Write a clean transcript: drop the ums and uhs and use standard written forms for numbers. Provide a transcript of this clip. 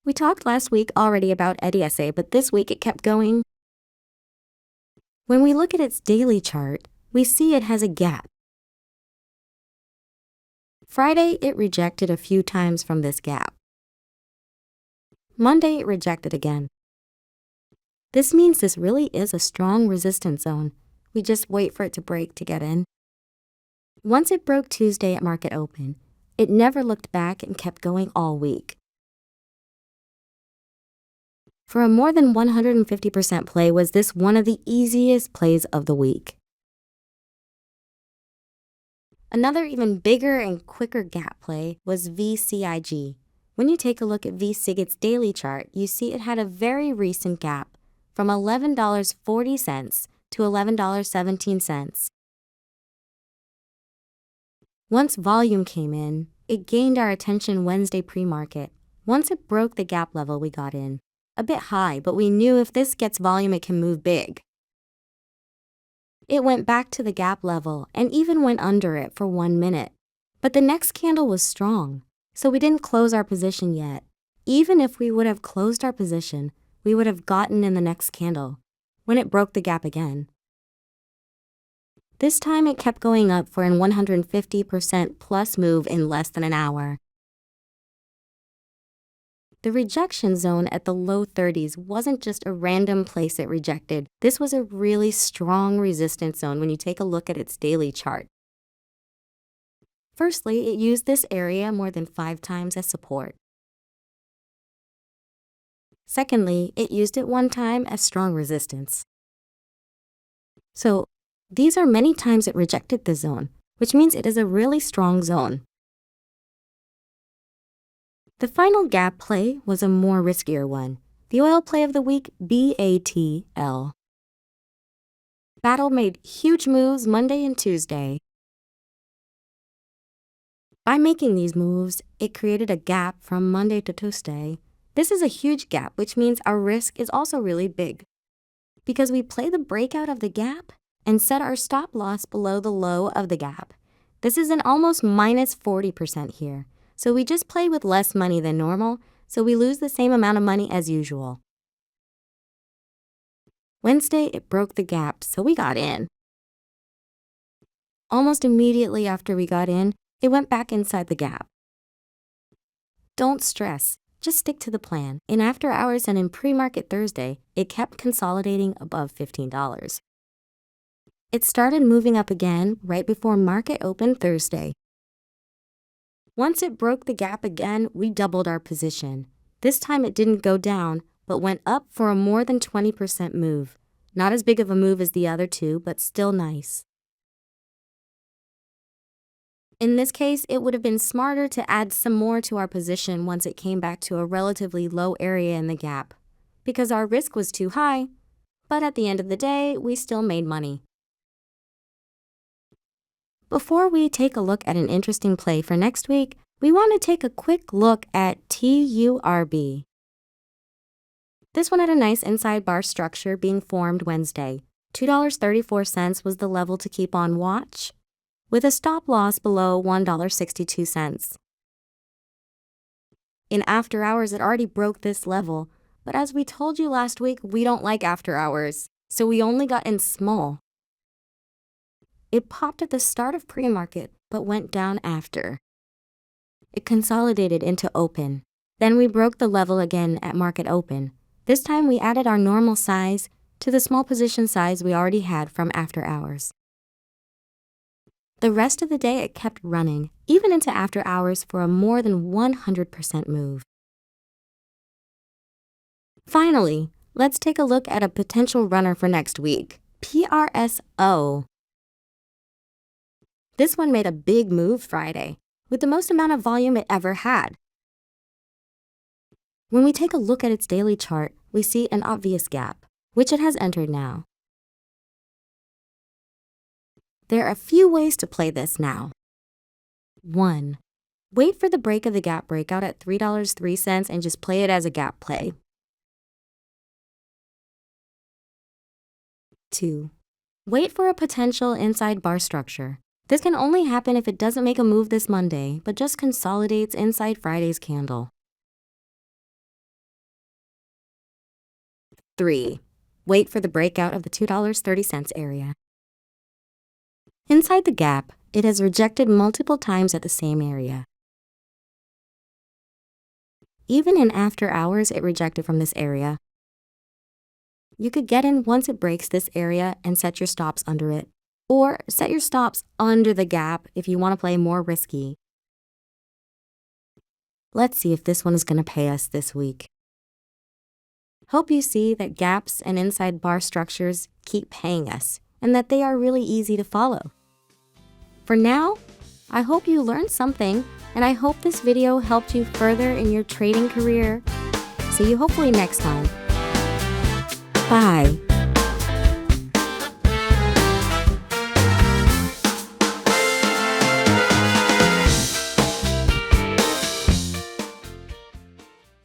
We talked last week already about EDSA, but this week it kept going. When we look at its daily chart, we see it has a gap. Friday, it rejected a few times from this gap. Monday, it rejected again. This means this really is a strong resistance zone. We just wait for it to break to get in. Once it broke Tuesday at market open, it never looked back and kept going all week. For a more than 150% play, was this one of the easiest plays of the week. Another even bigger and quicker gap play was VCIG. When you take a look at VSIG's daily chart, you see it had a very recent gap from $11.40 to $11.17. Once volume came in, it gained our attention Wednesday pre-market. Once it broke the gap level, we got in. A bit high, but we knew if this gets volume, it can move big. It went back to the gap level and even went under it for 1 minute. But the next candle was strong, so we didn't close our position yet. Even if we would have closed our position, we would have gotten in the next candle when it broke the gap again. This time it kept going up for an 150% plus move in less than an hour. The rejection zone at the low 30s wasn't just a random place it rejected. This was a really strong resistance zone when you take a look at its daily chart. Firstly, it used this area more than 5 times as support. Secondly, it used it 1 time as strong resistance. So, these are many times it rejected the zone, which means it is a really strong zone. The final gap play was a more riskier one. The oil play of the week, BATL. Battle made huge moves Monday and Tuesday. By making these moves, it created a gap from Monday to Tuesday. This is a huge gap, which means our risk is also really big. Because we play the breakout of the gap and set our stop loss below the low of the gap. This is an almost minus 40% here. So we just play with less money than normal, so we lose the same amount of money as usual. Wednesday, it broke the gap, so we got in. Almost immediately after we got in, it went back inside the gap. Don't stress, just stick to the plan. In after hours and in pre-market Thursday, it kept consolidating above $15. It started moving up again right before market open Thursday. Once it broke the gap again, we doubled our position. This time it didn't go down, but went up for a more than 20% move. Not as big of a move as the other two, but still nice. In this case, it would have been smarter to add some more to our position once it came back to a relatively low area in the gap, because our risk was too high. But at the end of the day, we still made money. Before we take a look at an interesting play for next week, we want to take a quick look at TURB. This one had a nice inside bar structure being formed Wednesday. $2.34 was the level to keep on watch, with a stop loss below $1.62. In after hours, it already broke this level, but as we told you last week, we don't like after hours, so we only got in small. It popped at the start of pre-market, but went down after. It consolidated into open. Then we broke the level again at market open. This time we added our normal size to the small position size we already had from after hours. The rest of the day it kept running, even into after hours for a more than 100% move. Finally, let's take a look at a potential runner for next week, PRSO. This one made a big move Friday, with the most amount of volume it ever had. When we take a look at its daily chart, we see an obvious gap, which it has entered now. There are a few ways to play this now. 1. Wait for the break of the gap breakout at $3.03 and just play it as a gap play. 2. Wait for a potential inside bar structure. This can only happen if it doesn't make a move this Monday, but just consolidates inside Friday's candle. 3. Wait for the breakout of the $2.30 area. Inside the gap, it has rejected multiple times at the same area. Even in after hours, it rejected from this area. You could get in once it breaks this area and set your stops under it. Or set your stops under the gap if you want to play more risky. Let's see if this one is going to pay us this week. Hope you see that gaps and inside bar structures keep paying us and that they are really easy to follow. For now, I hope you learned something, and I hope this video helped you further in your trading career. See you hopefully next time. Bye.